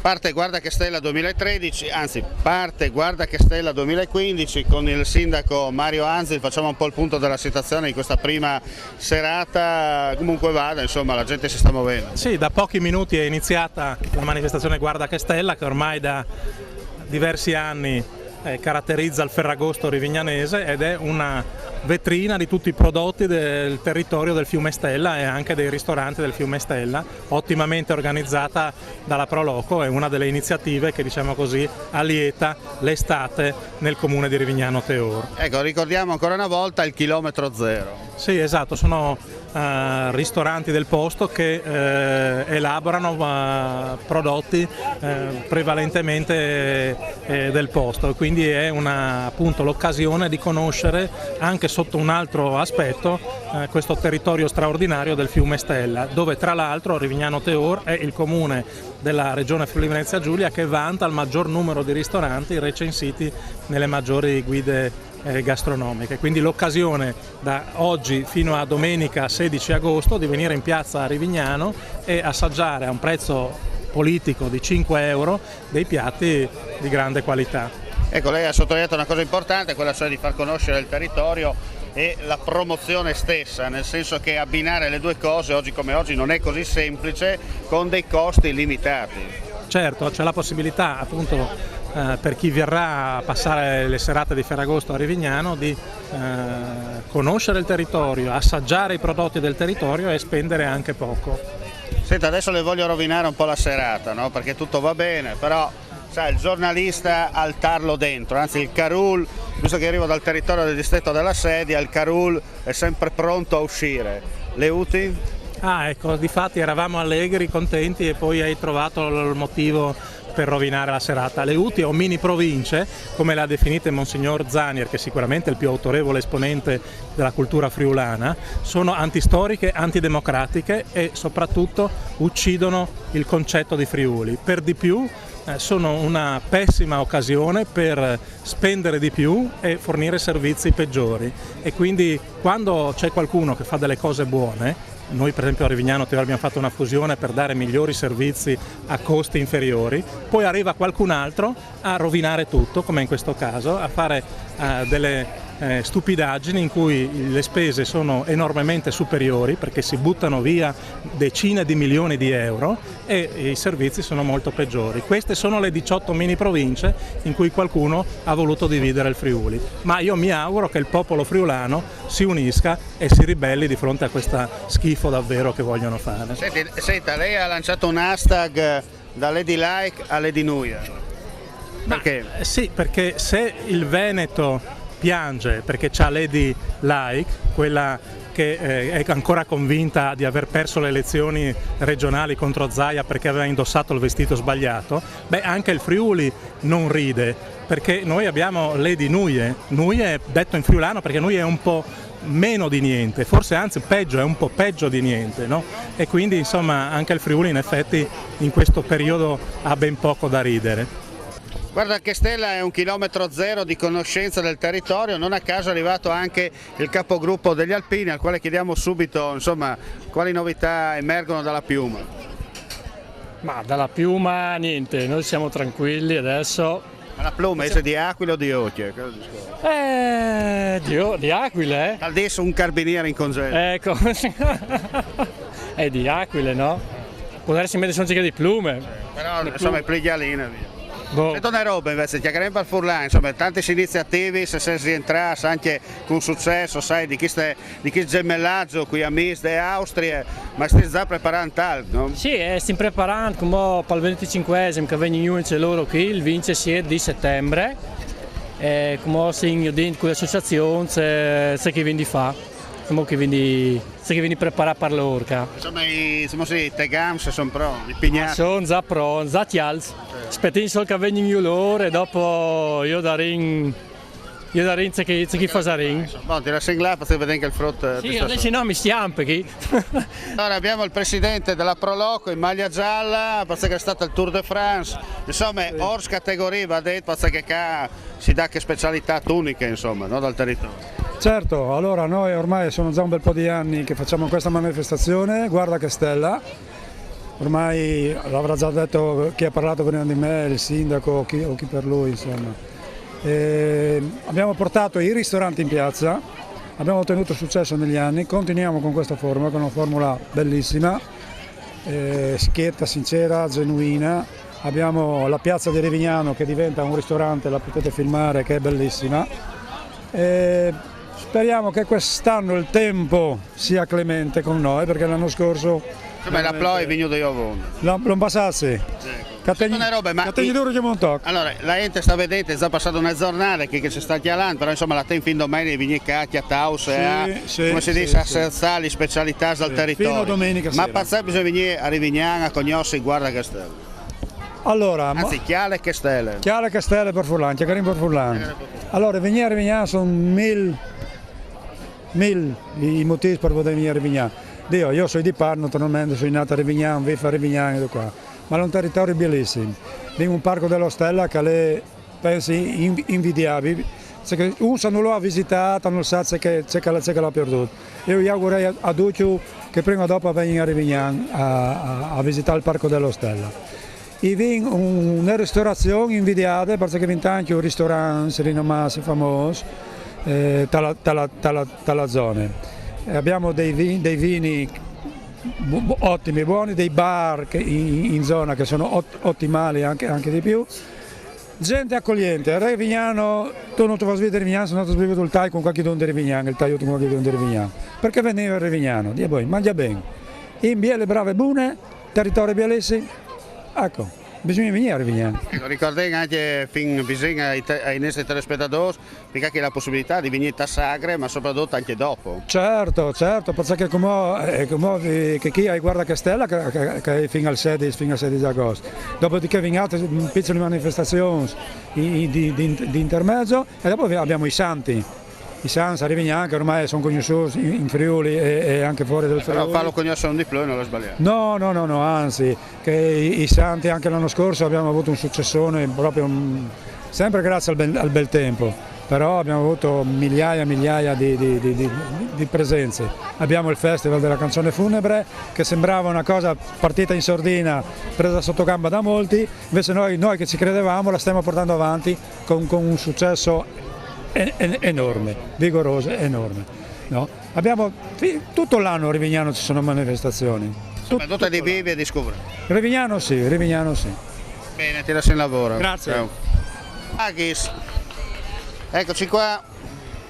Parte Guarda che Stella 2013, anzi parte Guarda che Stella 2015 con il sindaco Mario Anzil. Facciamo un po' il punto della situazione di questa prima serata. Comunque vada, insomma, la gente si sta muovendo. Sì, da pochi minuti è iniziata la manifestazione Guarda che Stella, che ormai da diversi anni caratterizza il Ferragosto rivignanese ed è una vetrina di tutti i prodotti del territorio del Fiume Stella e anche dei ristoranti del Fiume Stella, ottimamente organizzata dalla Proloco. È una delle iniziative che, diciamo così, allieta l'estate nel comune di Rivignano Teor. Ecco, ricordiamo ancora una volta il chilometro zero. Sì, esatto, sono ristoranti del posto che elaborano prodotti prevalentemente del posto, quindi è appunto l'occasione di conoscere anche sotto un altro aspetto questo territorio straordinario del Fiume Stella, dove tra l'altro Rivignano Teor è il comune della regione Friuli Venezia Giulia che vanta il maggior numero di ristoranti recensiti nelle maggiori guide gastronomiche, quindi l'occasione da oggi fino a domenica 16 agosto di venire in piazza a Rivignano e assaggiare a un prezzo politico di 5 euro dei piatti di grande qualità. Ecco, lei ha sottolineato una cosa importante, quella cioè di far conoscere il territorio e la promozione stessa, nel senso che abbinare le due cose oggi come oggi non è così semplice con dei costi limitati. Certo, c'è la possibilità appunto per chi verrà a passare le serate di Ferragosto a Rivignano di conoscere il territorio, assaggiare i prodotti del territorio e spendere anche poco. Senta, adesso le voglio rovinare un po' la serata, no? Perché tutto va bene, però sai, il giornalista ha il tarlo dentro, anzi il Carul, visto che arrivo dal territorio del distretto della Sedia, il Carul è sempre pronto a uscire. Le UTI? Ah, ecco, difatti eravamo allegri, contenti e poi hai trovato il motivo per rovinare la serata. Le UTI o mini province, come le ha definite Monsignor Zanier, che sicuramente è il più autorevole esponente della cultura friulana, sono antistoriche, antidemocratiche e soprattutto uccidono il concetto di Friuli. Per di più sono una pessima occasione per spendere di più e fornire servizi peggiori, e quindi quando c'è qualcuno che fa delle cose buone, noi per esempio a Rivignano Teor abbiamo fatto una fusione per dare migliori servizi a costi inferiori, poi arriva qualcun altro a rovinare tutto, come in questo caso, a fare delle stupidaggini in cui le spese sono enormemente superiori perché si buttano via decine di milioni di euro e i servizi sono molto peggiori. Queste sono le 18 mini province in cui qualcuno ha voluto dividere il Friuli, ma io mi auguro che il popolo friulano si unisca e si ribelli di fronte a questa schifo davvero che vogliono fare. Senta, lei ha lanciato un hashtag da Lady Like a Lady Nuia. Perché? Sì, perché se il Veneto piange perché c'ha Lady Like, quella che è ancora convinta di aver perso le elezioni regionali contro Zaia perché aveva indossato il vestito sbagliato, beh, anche il Friuli non ride, perché noi abbiamo Lady Nuie. Nuie è detto in friulano perché Nuie è un po' meno di niente, forse anzi peggio, è un po' peggio di niente, no? E quindi insomma anche il Friuli in effetti in questo periodo ha ben poco da ridere. Guarda che Stella è un chilometro zero di conoscenza del territorio, non a caso è arrivato anche il capogruppo degli Alpini, al quale chiediamo subito insomma quali novità emergono dalla piuma. Ma dalla piuma niente, noi siamo tranquilli adesso. Ma la piuma è di aquile o di occhie? Di aquile, Adesso un carabiniere in congedo. Ecco, è di aquile, no? Può darsi mettere sono di plume. Però insomma è pliglialina via. Boh. Sento una roba invece, chiacchieriamo per Furlan, insomma, tante iniziative, se si rientra anche con successo, sai, di chi gemellaggio qui a Mis de Austria, ma stai già preparando altro, no? Sì, stiamo preparando come per il 25esimo che vengono in loro qui, il 27 di settembre, come si dentro con l'associazione, se che viene di fa. Che vieni preparato per l'orca. Insomma, i tegams sono pronti, i pignati. Sono già pronti, già ti alzi. Aspettino solo che vengono loro e dopo io da ring c'è chi fa ring. Bon, ti lascio in là per vedere che il frutto. Sì, adesso no, mi stiamo qui. Allora abbiamo il presidente della Proloco in maglia gialla, perché è stato il Tour de France. Insomma, Ors categoria va detto perché qua si dà che specialità uniche, insomma, no, dal territorio. Certo, allora noi ormai sono già un bel po' di anni che facciamo questa manifestazione, Guarda che Stella, ormai l'avrà già detto chi ha parlato prima di me, il sindaco o chi per lui, insomma. Abbiamo portato i ristoranti in piazza, abbiamo ottenuto successo negli anni, continuiamo con questa formula, che è una formula bellissima, schietta, sincera, genuina. Abbiamo la piazza di Rivignano che diventa un ristorante, la potete filmare, che è bellissima. Speriamo che quest'anno il tempo sia clemente con noi, perché l'anno scorso... Come la ploi è venuto io ovunque. Non passasse. Cattegni duro che monto. Allora, la gente sta vedendo, è già passata una giornata che ci sta chialando, però insomma la tem fin domani viene cacchia, taus, come si dice, a serzare le specialità del territorio. Fino a domenica ma sera. passare bisogna venire a Rivignano a conoscere Guarda Castello. Allora, Anzi, Chiale e Castello. Chiale, Castello per Furlan, Chiacarin per Furlan. Allora, venire a Rivignano sono mille i motivi per poter venire a Rivignano. Io sono di Parma, naturalmente, sono nato a Rivignano, vivo a Rivignano qua. Ma è un territorio bellissimo. Abbiamo un parco della Stella che è, penso, invidiabile. Uno non l'ha visitato, non sa che l'ha perduto. Io gli augurei a tutti che prima o dopo vengono a Rivignano a visitare il parco della Stella. E viene una ristorazione invidiata perché viene anche un ristorante rinomato famoso dalla zona. Abbiamo dei vini ottimi, buoni, dei bar in zona che sono ottimali anche di più. Gente accogliente, a Rivignano, tu non ti vas vedere Rivignano, sono andato a scrivere il taglio con qualche don di Rivignano, il taglio con qualche don di Rivignano. Perché veniva a Rivignano? Dio poi, mangia bene. In biele brave e buone, territorio bellissimo. Ecco, bisogna venire a Rivignano. Ricordate anche fin vicino ai nostri telespettatori perché la possibilità di venire a Sagre, ma soprattutto anche dopo. Certo, perché come chi ha Guarda Castella che è fino al 16 di agosto. Dopodiché vengono piccole manifestazioni di intermezzo e dopo abbiamo i Santi. I Sans a Rivignano che ormai sono conosciuti in Friuli e anche fuori del Friuli. Però farlo conoscere un di più non l'ho sbagliato. No, anzi, che i Santi anche l'anno scorso abbiamo avuto un successone proprio sempre grazie al bel tempo, però abbiamo avuto migliaia di presenze. Abbiamo il Festival della Canzone Funebre che sembrava una cosa partita in sordina, presa sotto gamba da molti, invece noi che ci credevamo la stiamo portando avanti con un successo enorme, vigoroso, enorme. No? Abbiamo tutto l'anno a Rivignano ci sono manifestazioni. Tutto di vivi e di scoprire. Rivignano sì. Bene, ti lascio in lavoro. Grazie. Ciao. Aghis, eccoci qua.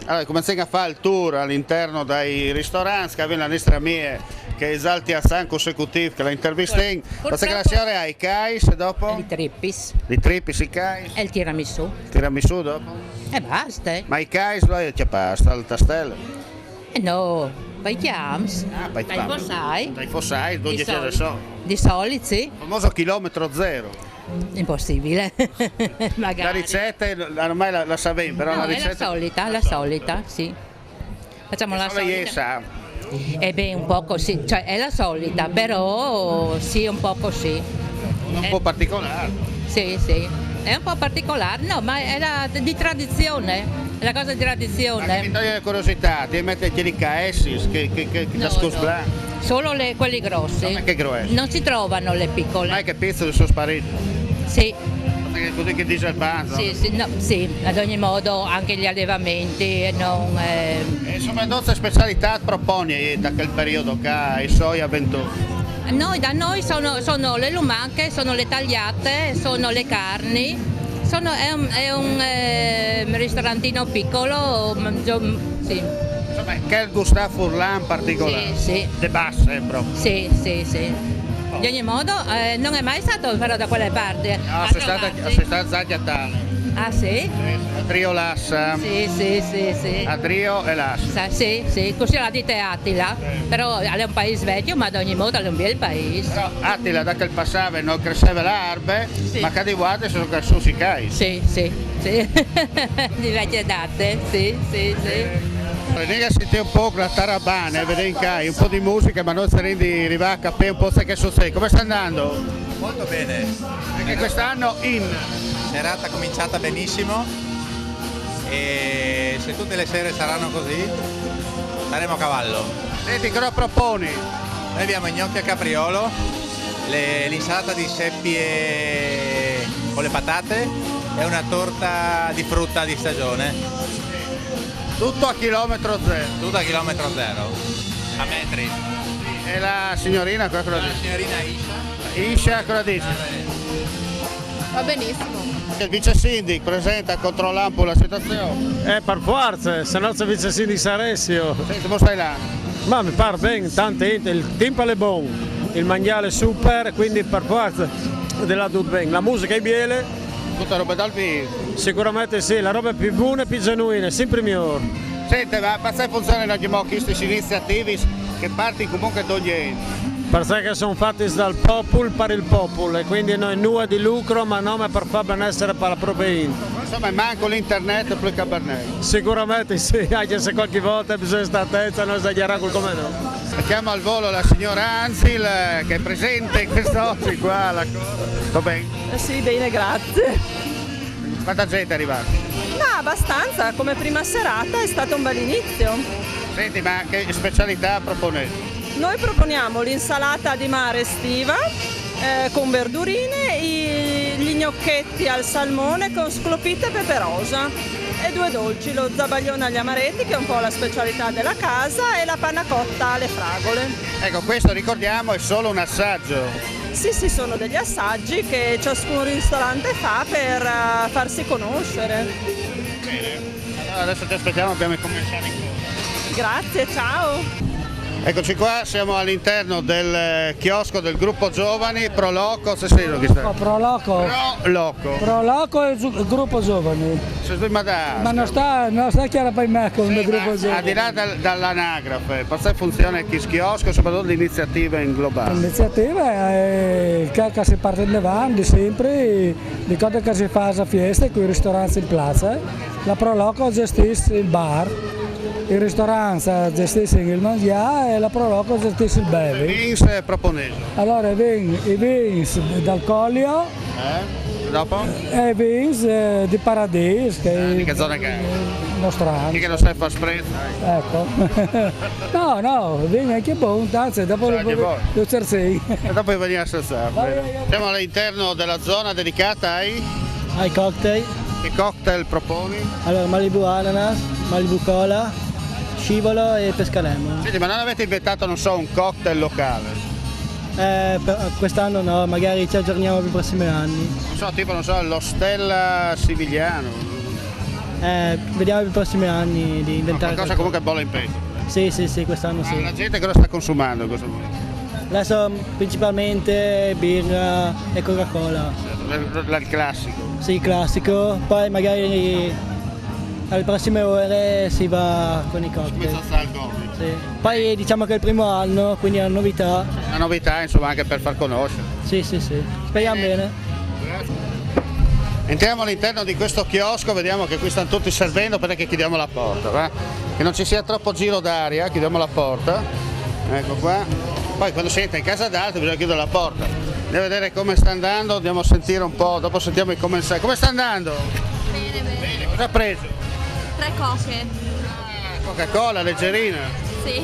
Allora, cominciamo a fare il tour all'interno dei ristoranti che abbiamo la nostra mia che esalti a San consecutivo che la intervistiamo. Perché la signora ha i cais e dopo? I trippis I trippis, i cais. e il tiramisù. Il tiramisù dopo? E basta. Ma i cais lo c'è pasta, il tastello? E no, poi chiams. Poi Dai fossai. Dai fossai, dove Di c'è solito. so. Di solito sì. Il famoso chilometro zero. Impossibile. Magari. La ricetta ormai la sappiamo, però No, la è ricetta... la solita, sì. Facciamo la Solo lei solita. sa. E beh, un po' così, cioè è la solita, però sì, un po' così. Un po' particolare. Sì, è un po' particolare, no, ma è di tradizione, è la cosa di tradizione. Mi toglie la curiosità, ti metti i KS che No, da scus no. Solo quelli grossi. Ma che grossi? Non si trovano le piccole. Ma che pizzo sono spariti? Sì, Perché così che dice il panzo. sì, ad ogni modo anche gli allevamenti non... E soprattutto specialità proponi da quel periodo che i suoi avventori. Da noi sono le lumache, sono le tagliate, sono le carni, è un ristorantino piccolo, sì. Insomma, che il Gustave Furlan particolare. Sì. De basse proprio. Sì. Di ogni modo non è mai stato però da quelle parti. No, sei stata già a tale. Ah sì? A Trio Lassa. Sì. A Trio e Lassa. Sì, così la dite Attila, però è un paese vecchio, ma ad ogni modo è un bel paese. Però Attila da quel passava non cresceva l'erbe, Sì. ma che di guarda sono cresciuti i cai. Sì. Di vecchie date, sì. Venga a sentire un po' la tarabana, vedere in cai, un po' di musica, ma non saremo di arrivare a capire un po' che succede. Come sta andando? Molto bene, Perché quest'anno serata cominciata benissimo e se tutte le sere saranno così saremo a cavallo. Senti, cosa proponi? Noi abbiamo i gnocchi a capriolo l'insalata di seppie con le patate e una torta di frutta di stagione. Tutto a chilometro zero. Tutto a chilometro zero, a metri. E la signorina cosa La dice? signorina Isha. Isha cosa dice? Va benissimo. Il vice sindic presenta, controlla un po' la situazione. Per forza, se no se vice sindic saresti io. Senti, come stai là? Ma mi pare bene, tanto il tempo è buono, il mangiare è super, quindi per forza della tutto bene. La musica è bella, Tutta roba dal vivo. sicuramente sì, la roba è più buona e più genuina, sempre migliore. Senti, ma se funzionano anche queste iniziative che partono comunque da ogni Perché sono fatti dal popolo per il popolo e quindi non è nulla di lucro ma nome per far benessere per la propria gente. Insomma, manco l'internet più Cabernet. Sicuramente sì, anche se qualche volta bisogna stare attenti a non esagerare col come no. Chiamo al volo la signora Anzil che è presente quest'oggi qua. Va bene? Sì, bene, grazie. Quanta gente è arrivata? No, abbastanza, come prima serata è stato un bel inizio. Senti, ma che specialità proponete? Noi proponiamo l'insalata di mare estiva con verdurine, gli gnocchetti al salmone con sclopite e pepe rosa e 2 dolci, lo zabaglione agli amaretti che è un po' la specialità della casa e la panna cotta alle fragole. Ecco, questo ricordiamo è solo un assaggio. Sì, sono degli assaggi che ciascun ristorante fa per farsi conoscere. Bene. Allora adesso ti aspettiamo, abbiamo i commissari in corso. Grazie, ciao! Eccoci qua, siamo all'interno del chiosco del gruppo giovani Proloco, se sei lo che sta? Proloco. Proloco. Proloco è il gruppo giovani. Ma non sta chiaro per me con il gruppo Al giovani. di là dall'anagrafe, per funziona il chiosco, soprattutto l'iniziativa in globale. L'iniziativa è che si parte in avanti sempre, di cosa che si fa a feste con i ristoranti in piazza. La Proloco gestisce il bar. Il ristorante gestisce il mangiare e la Proloco gestisce il beve. Vins proponese. Allora i vins d'alcolio Dopo? e i vins di Paradis Di che zona che è? nostrani. Chi che lo sai far sprezzo? Ecco. No, vieni anche buono, anzi dopo Anche buono. lo cerzi. E dopo venire a salsare. Siamo all'interno della zona dedicata ai cocktail, che cocktail proponi? allora Malibu Ananas, Malibu Cola, Scivolo e Pescalemon. Senti, ma non avete inventato, non so, un cocktail locale? Quest'anno no, magari ci aggiorniamo per i prossimi anni. Non so, tipo, non so, lo Stella Sivigliano. Vediamo per i prossimi anni di inventare Qualcosa comunque bolla in pentola. Sì, quest'anno Ma sì. la gente cosa sta consumando in questo momento? Adesso principalmente birra e Coca-Cola. Il classico. Sì, classico, poi magari alle prossime ore si va con i cocktail. Senza alcol. Sì. Poi diciamo che è il primo anno, quindi è una novità. Una novità, insomma, anche per far conoscere. Sì. Speriamo bene. Entriamo all'interno di questo chiosco, vediamo che qui stanno tutti servendo, perché chiudiamo la porta, va? Che non ci sia troppo giro d'aria, chiudiamo la porta. Ecco qua. Poi quando si entra in casa d'altri bisogna chiudere la porta. Andiamo a vedere come sta andando, andiamo a sentire un po', dopo sentiamo i commensali. Come sta andando? Bene, cosa ha preso? 3 coche. Coca-Cola, leggerina. Sì.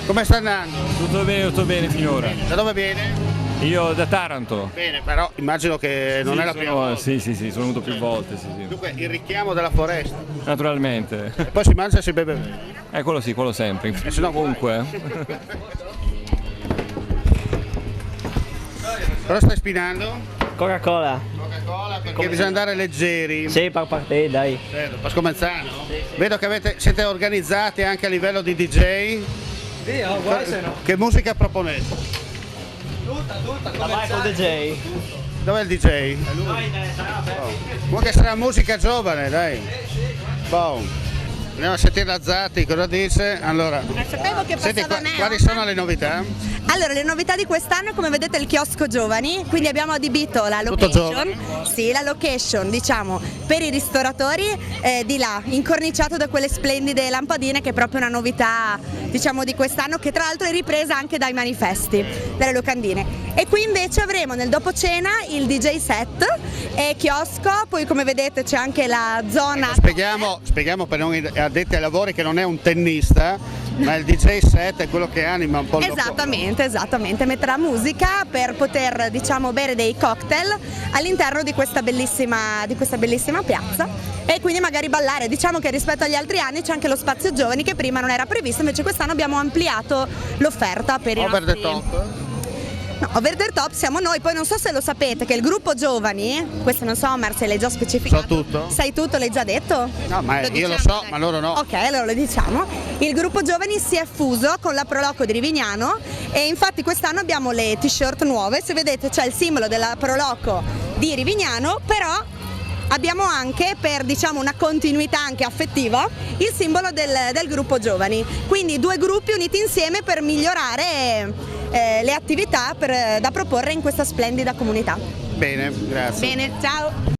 Come sta andando? Tutto bene finora. Da dove viene? Io da Taranto. Bene, però immagino che non è la prima volta. Sì, sono venuto più volte, sì. Dunque il richiamo della foresta. Naturalmente. E poi si mangia e si beve bene. Quello sì, quello sempre. E se no Comunque. Cosa stai spinando? Coca-Cola. Coca-Cola perché bisogna andare leggeri. Sì, per partire, dai. Certo, per Scomenzano. Vedo che siete organizzati anche a livello di DJ. Sì, guarda se no. Che musica proponete? La Michael DJ. Dov'è il DJ? Comunque sarà musica giovane, dai. Boh. Andiamo a sentire la Zatti, cosa dice? Allora, Sapevo che senti, passava me. quali sono le novità? Allora, le novità di quest'anno, come vedete, il chiosco giovani, quindi abbiamo adibito la Tutto location, sì, la location, diciamo, per i ristoratori di là, incorniciato da quelle splendide lampadine, che è proprio una novità, diciamo, di quest'anno, che tra l'altro è ripresa anche dai manifesti delle locandine. E qui invece avremo nel dopo cena il DJ set e chiosco, poi come vedete c'è anche la zona... Spieghiamo per noi addetti ai lavori che non è un tennista, Ma il DJ set è quello che anima un po' il Esattamente, metterà musica per poter, diciamo, bere dei cocktail all'interno di questa bellissima piazza e quindi magari ballare. Diciamo che rispetto agli altri anni c'è anche lo spazio giovani che prima non era previsto, invece quest'anno abbiamo ampliato l'offerta per i Over the nostri... top. No, Over the Top siamo noi, poi non so se lo sapete che il gruppo giovani, questo non so Omar se l'hai già specificato. So tutto? Sai tutto, l'hai già detto? No, ma io lo diciamo, so, dai. ma loro no. Ok, allora lo diciamo. Il gruppo giovani si è fuso con la Proloco di Rivignano e infatti quest'anno abbiamo le t-shirt nuove, se vedete c'è il simbolo della Proloco di Rivignano, però abbiamo anche, per diciamo una continuità anche affettiva, il simbolo del gruppo giovani. Quindi 2 gruppi uniti insieme per migliorare le attività da proporre in questa splendida comunità. Bene, grazie. Bene, ciao!